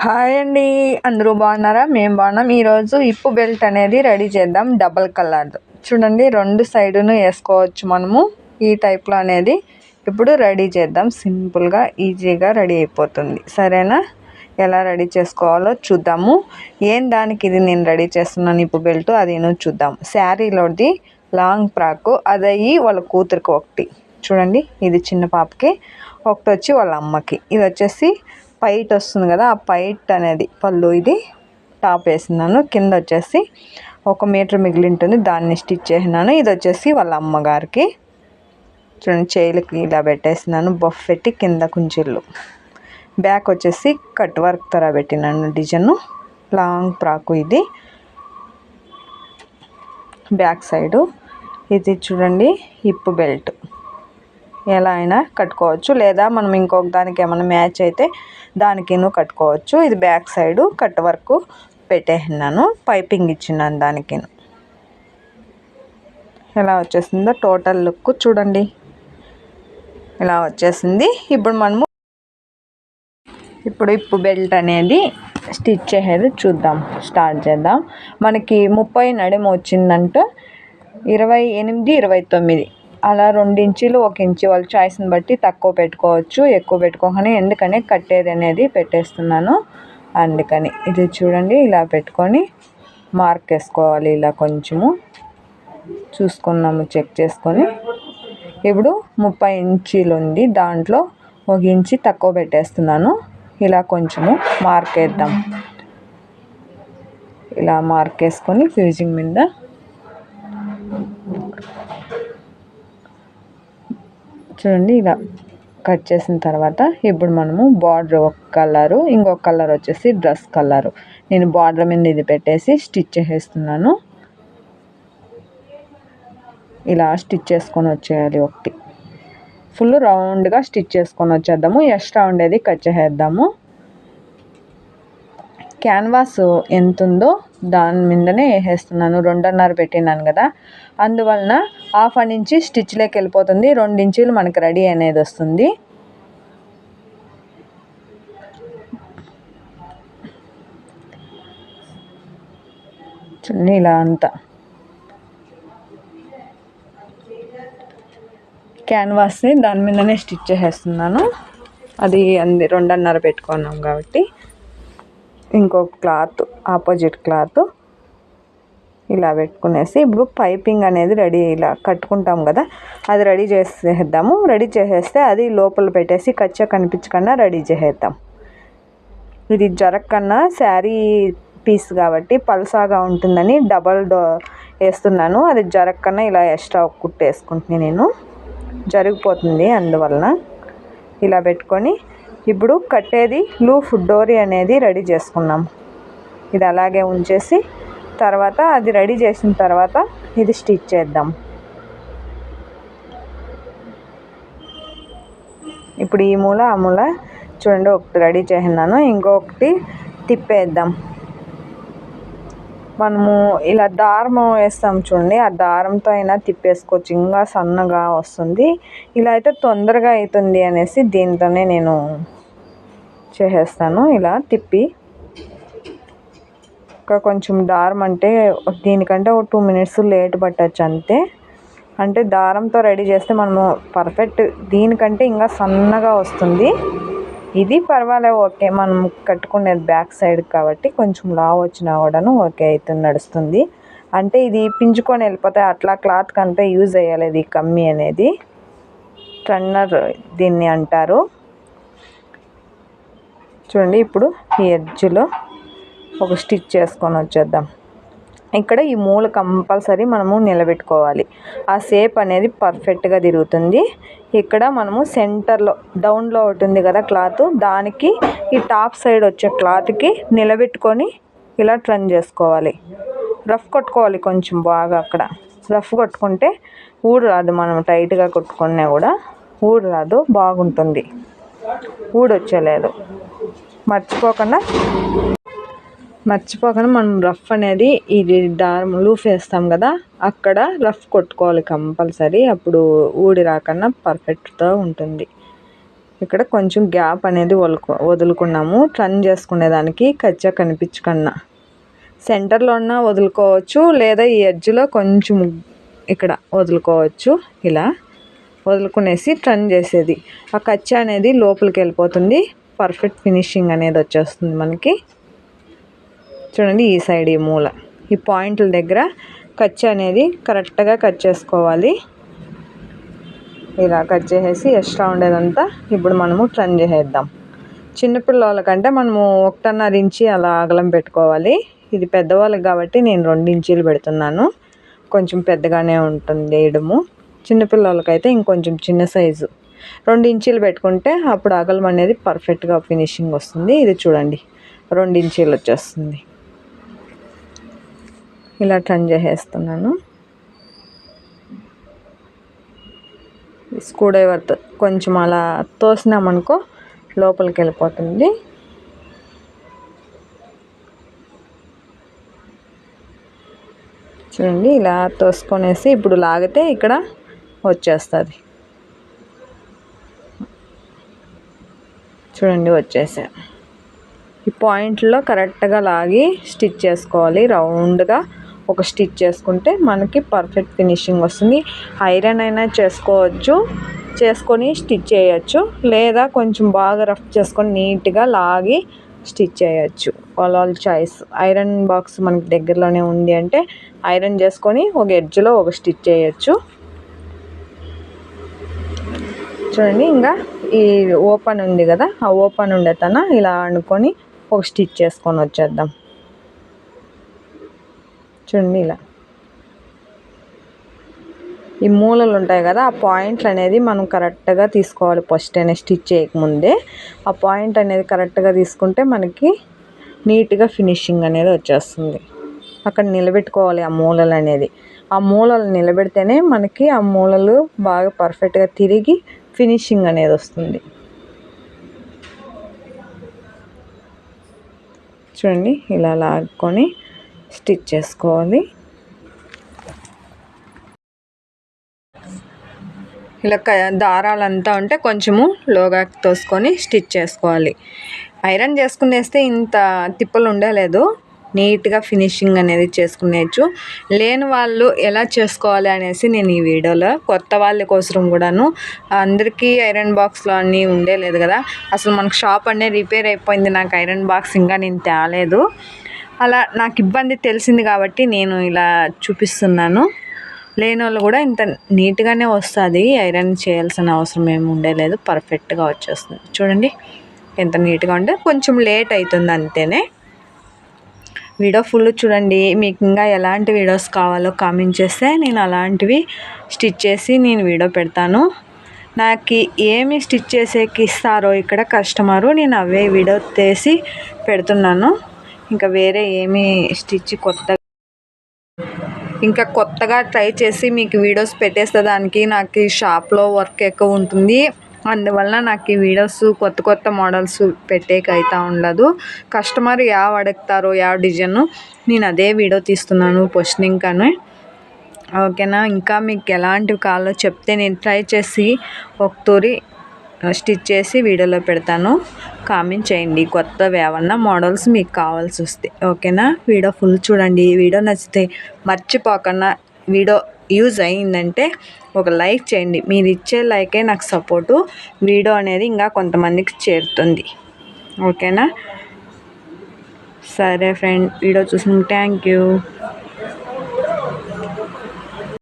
Hi అండి, అందరూ బాగున్నారా? మేము బాగున్నాం. ఈరోజు ఇప్పు బెల్ట్ అనేది రెడీ చేద్దాం. డబల్ కలర్ చూడండి, రెండు సైడును వేసుకోవచ్చు మనము ఈ టైప్లో అనేది. ఇప్పుడు రెడీ చేద్దాం. సింపుల్గా ఈజీగా రెడీ అయిపోతుంది. సరేనా? ఎలా రెడీ చేసుకోవాలో చూద్దాము. దానికి ఇది నేను రెడీ చేస్తున్నాను ఇప్పు బెల్ట్, అది చూద్దాం. శారీలోది లాంగ్ ఫ్రాక్, అదయ్యి వాళ్ళ కూతురికి ఒకటి చూడండి. ఇది చిన్న పాపకి, ఒకటి వచ్చి వాళ్ళ అమ్మకి. ఇది వచ్చేసి పైట్ వస్తుంది కదా, ఆ పైట్ అనేది పళ్ళు. ఇది టాప్ వేసినాను. కింద వచ్చేసి 1 మీటర్ మిగిలి ఉంటుంది, దాన్ని స్టిచ్ చేసినాను. ఇది వచ్చేసి వాళ్ళ అమ్మగారికి చూడండి, చేయిలకి ఇలా పెట్టేసినాను. బఫ్ పెట్టి కింద కుంచిళ్ళు. బ్యాక్ వచ్చేసి కట్ వర్క్ తర పెట్టినాను డిజైన్. లాంగ్ ఫ్రాకు ఇది. బ్యాక్ సైడు ఇది చూడండి ఇప్పు బెల్ట్. ఎలా అయినా కట్టుకోవచ్చు, లేదా మనం ఇంకొక దానికి ఏమైనా మ్యాచ్ అయితే దానికిను కట్టుకోవచ్చు. ఇది బ్యాక్ సైడు కట్ వర్క్ పెట్టేసినాను, పైపింగ్ ఇచ్చినాను దానికి. ఎలా వచ్చేసిందో టోటల్ లుక్ చూడండి, ఇలా వచ్చేసింది. ఇప్పుడు ఇప్పు బెల్ట్ అనేది స్టిచ్ చేసేది చూద్దాం, స్టార్ట్ చేద్దాం. మనకి 30 నడుము వచ్చిందంటే 28, 29 అలా 2 ఇంచులు 1 ఇంచు వాళ్ళ చాయిస్ని బట్టి తక్కువ పెట్టుకోవచ్చు, ఎక్కువ పెట్టుకోకనే. ఎందుకని కట్టేది అనేది పెట్టేస్తున్నాను, అందుకని. ఇది చూడండి, ఇలా పెట్టుకొని మార్క్ వేసుకోవాలి. ఇలా కొంచెము చూసుకున్నాము, చెక్ చేసుకొని. ఇప్పుడు 30 ఇంచీలు ఉంది, దాంట్లో 1 ఇంచు తక్కువ పెట్టేస్తున్నాను. ఇలా కొంచెము మార్క్ వేద్దాం. ఇలా మార్క్ వేసుకొని ఫ్యూజింగ్ మీద చూడండి, ఇలా కట్ చేసిన తర్వాత ఇప్పుడు మనము బార్డర్ ఒక కలరు, ఇంకొక కలర్ వచ్చేసి డ్రెస్ కలరు. నేను బార్డర్ మీద ఇది పెట్టేసి స్టిచ్ చేసేస్తున్నాను. ఇలా స్టిచ్ చేసుకొని వచ్చేయాలి. ఒకటి ఫుల్ రౌండ్గా స్టిచ్ చేసుకొని వచ్చేద్దాము. ఎక్స్ట్రా ఉండేది కట్ చేసేద్దాము. క్యాన్వాస్ ఎంత ఉందో దాని మీదనే వేసేస్తున్నాను. 2.5 పెట్టినాను కదా, అందువలన హాఫ్ ఇంచి స్టిచ్లోకి వెళ్ళిపోతుంది. 2 ఇంచులు మనకి రెడీ అనేది వస్తుంది. చూడండి, ఇలా అంతా క్యాన్వాస్ని దాని మీదనే స్టిచ్ చేసేస్తున్నాను. అది 2.5 పెట్టుకున్నాం కాబట్టి ఇంకొక క్లాత్, ఆపోజిట్ క్లాత్ ఇలా పెట్టుకునేసి ఇప్పుడు పైపింగ్ అనేది రెడీ, ఇలా కట్టుకుంటాం కదా, అది రెడీ చేసేద్దాము. రెడీ చేసేస్తే అది లోపల పెట్టేసి కచ్చా కనిపించకుండా రెడీ చేసేద్దాం. ఇది జరగకన్నా శారీ పీస్ కాబట్టి పల్సాగా ఉంటుందని డబల్ వేస్తున్నాను. అది జరగకన్నా ఇలా ఎక్స్ట్రా ఒక కుట్టు వేసుకుంటున్నాను నేను, జరిగిపోతుంది అందువలన. ఇలా పెట్టుకొని ఇప్పుడు కట్టేది లూఫ్ డోరీ అనేది రెడీ చేసుకున్నాం. ఇది అలాగే ఉంచేసి తర్వాత అది రెడీ చేసిన తర్వాత ఇది స్టిచ్ చేద్దాం. ఇప్పుడు ఈ మూల ఆ మూల చూడండి, ఒకటి రెడీ చేసినాను, ఇంకొకటి తిప్పేద్దాం. మనము ఇలా దారం వేస్తాం చూడండి, ఆ దారంతో అయినా తిప్పేసుకోవచ్చు, ఇంకా సన్నగా వస్తుంది. ఇలా అయితే తొందరగా అవుతుంది అనేసి దీంతోనే నేను చేసేస్తాను. ఇలా తిప్పి ఇంకా కొంచెం దారం అంటే దీనికంటే ఒక 2 మినిట్స్ లేట్ పట్టచ్చు అంతే. అంటే దారంతో రెడీ చేస్తే మనము పర్ఫెక్ట్, దీనికంటే ఇంకా సన్నగా వస్తుంది. ఇది పర్వాలే, ఓకే. మనం కట్టుకునేది బ్యాక్ సైడ్ కాబట్టి కొంచెం లావు వచ్చినా కూడాను ఓకే అవుతుంది, నడుస్తుంది. అంటే ఇది పించుకొని వెళ్ళిపోతాయి, అట్లా క్లాత్ కంటే యూజ్ అయ్యాలి. కమ్మీ అనేది టర్నర్ దీన్ని అంటారు. చూడండి, ఇప్పుడు ఈ ఎడ్జ్లో ఒక స్టిచ్ చేసుకొని వచ్చేద్దాం. ఇక్కడ ఈ మూల కంపల్సరీ మనము నిలబెట్టుకోవాలి, ఆ షేప్ అనేది పర్ఫెక్ట్గా తిరుగుతుంది. ఇక్కడ మనము సెంటర్లో డౌన్లో ఉంటుంది కదా క్లాత్, దానికి ఈ టాప్ సైడ్ వచ్చే క్లాత్కి నిలబెట్టుకొని ఇలా టర్న్ చేసుకోవాలి. రఫ్ కొట్టుకోవాలి కొంచెం బాగా. అక్కడ రఫ్ కొట్టుకుంటే ఊడు రాదు, మనం టైట్గా కొట్టుకున్నా కూడా ఊడు రాదు, బాగుంటుంది. ఊడొచ్చేలేదు. మర్చిపోకుండా మనం రఫ్ అనేది ఇది దారం లూఫ్ వేస్తాం కదా, అక్కడ రఫ్ కొట్టుకోవాలి కంపల్సరీ. అప్పుడు ఊడి రాకుండా పర్ఫెక్ట్గా ఉంటుంది. ఇక్కడ కొంచెం గ్యాప్ అనేది వదులుకున్నాము టర్న్ చేసుకునేదానికి కచ్చా కనిపించకుండా. సెంటర్లో ఉన్న వదులుకోవచ్చు, లేదా ఈ ఎడ్జ్లో కొంచెం ఇక్కడ వదులుకోవచ్చు. ఇలా వదులుకునేసి టర్న్ చేసేది. ఆ కచ్చా అనేది లోపలికి వెళ్ళిపోతుంది, పర్ఫెక్ట్ ఫినిషింగ్ అనేది వచ్చేస్తుంది మనకి. చూడండి ఈ సైడ్ ఈ మూల ఈ పాయింట్ల దగ్గర కచ్చా అనేది కరెక్ట్గా కట్ చేసుకోవాలి. ఇలా కట్ చేసేసి ఎక్స్ట్రా ఉండేదంతా ఇప్పుడు మనము టర్న్ చేసేద్దాం. చిన్నపిల్లలకంటే మనము 1.5 ఇంచి అలా అగలం పెట్టుకోవాలి. ఇది పెద్దవాళ్ళకి కాబట్టి నేను 2 ఇంచీలు పెడుతున్నాను, కొంచెం పెద్దగానే ఉంటుంది ఇడుము. చిన్నపిల్లలకైతే ఇంకొంచెం చిన్న సైజు 2 ఇంచీలు పెట్టుకుంటే అప్పుడు అగలం అనేది పర్ఫెక్ట్గా ఫినిషింగ్ వస్తుంది. ఇది చూడండి 2 ఇంచీలు వచ్చేస్తుంది. ఇలా టర్న్ చేసేస్తున్నాను. స్క్రూ డ్రైవర్తో కొంచెం అలా తోసినామనుకో లోపలికి వెళ్ళిపోతుంది. చూడండి ఇలా తోసుకొనేసి ఇప్పుడు లాగితే ఇక్కడ వచ్చేస్తుంది. చూడండి వచ్చేసా. ఈ పాయింట్లో కరెక్ట్గా లాగి స్టిచ్ చేసుకోవాలి. రౌండ్గా ఒక స్టిచ్ చేసుకుంటే మనకి పర్ఫెక్ట్ ఫినిషింగ్ వస్తుంది. ఐరన్ అయినా చేసుకొని స్టిచ్ చేయొచ్చు, లేదా కొంచెం బాగా రఫ్ చేసుకొని నీట్గా లాగి స్టిచ్ చేయొచ్చు. వాళ్ళ చాయిస్. ఐరన్ బాక్స్ మనకి దగ్గరలోనే ఉంది అంటే ఐరన్ చేసుకొని ఒక ఎడ్జ్లో ఒక స్టిచ్ చేయొచ్చు. చూడండి ఇంకా ఈ ఓపెన్ ఉంది కదా, ఆ ఓపెన్ ఉండే తన ఇలా అనుకొని ఒక స్టిచ్ చేసుకొని వచ్చేద్దాం. చూడండి ఇలా ఈ మూలలు ఉంటాయి కదా, ఆ పాయింట్లు అనేది మనం కరెక్ట్గా తీసుకోవాలి. ఫస్ట్ అనేది స్టిచ్ చేయకముందే ఆ పాయింట్ అనేది కరెక్ట్గా తీసుకుంటే మనకి నీట్గా ఫినిషింగ్ అనేది వచ్చేస్తుంది. అక్కడ నిలబెట్టుకోవాలి ఆ మూలలు అనేది. ఆ మూలలు నిలబెడితేనే మనకి ఆ మూలలు బాగా పర్ఫెక్ట్గా తిరిగి ఫినిషింగ్ అనేది వస్తుంది. చూడండి ఇలా లాక్కొని స్టిచ్ చేసుకోవాలి. ఇలా దారాలంతా ఉంటే కొంచెము లోగా తోసుకొని స్టిచ్ చేసుకోవాలి. ఐరన్ చేసుకునేస్తే ఇంత తిప్పలు ఉండలేదు, నీట్గా ఫినిషింగ్ అనేది చేసుకునేచ్చు. లేని వాళ్ళు ఎలా చేసుకోవాలి అనేసి నేను ఈ వీడియోలో కొత్త వాళ్ళ కోసం కూడాను, అందరికీ ఐరన్ బాక్స్లో అన్నీ ఉండేలేదు కదా, అసలు మనకు షాప్ అనేది రిపేర్ అయిపోయింది, నాకు ఐరన్ బాక్స్ ఇంకా నేను తేలేదు, అలా నాకు ఇబ్బంది తెలిసింది కాబట్టి నేను ఇలా చూపిస్తున్నాను. లేని వాళ్ళు కూడా ఇంత నీట్గానే వస్తుంది, ఐరన్ చేయాల్సిన అవసరం ఏమి ఉండలేదు, పర్ఫెక్ట్గా వచ్చేస్తుంది. చూడండి ఎంత నీట్గా ఉంటే, కొంచెం లేట్ అవుతుంది అంతేనే. వీడియో ఫుల్ చూడండి. మీకు ఇంకా ఎలాంటి వీడియోస్ కావాలో కామెంట్ చేస్తే నేను అలాంటివి స్టిచ్ చేసి నేను వీడియో పెడతాను. నాకు ఏమి స్టిచ్ చేసేకి ఇస్తారో ఇక్కడ కస్టమరు, నేను అవే వీడియో తీసి పెడుతున్నాను. ఇంకా వేరే ఏమి స్టిచ్ కొత్తగా ట్రై చేసి మీకు వీడియోస్ పెట్టేస్తే దానికి నాకు షాప్లో వర్క్ ఎక్కువ ఉంటుంది, అందువల్ల నాకు ఈ వీడియోస్ కొత్త మోడల్స్ పెట్టేకి అవుతూ ఉండదు. కస్టమర్ అడుగుతారో డిజైన్ నేను అదే వీడియో తీస్తున్నాను పోస్టింగ్ కానీ. ఓకేనా, ఇంకా మీకు ఎలాంటివి కావాలో చెప్తే నేను ట్రై చేసి ఒక తూరి స్టిచ్ చేసి వీడియోలో పెడతాను. కామెంట్ చేయండి కొత్తవి ఏమన్నా మోడల్స్ మీకు కావాల్సి వస్తే. ఓకేనా, వీడియో ఫుల్ చూడండి. వీడియో నచ్చితే మర్చిపోకుండా వీడియో యూజ్ అయ్యిందంటే ఒక లైక్ చేయండి. మీరు ఇచ్చే లైకే నాకు సపోర్టు, వీడియో అనేది ఇంకా కొంతమందికి చేరుతుంది. ఓకేనా, సరే ఫ్రెండ్, వీడియో చూసిన థ్యాంక్ యూ.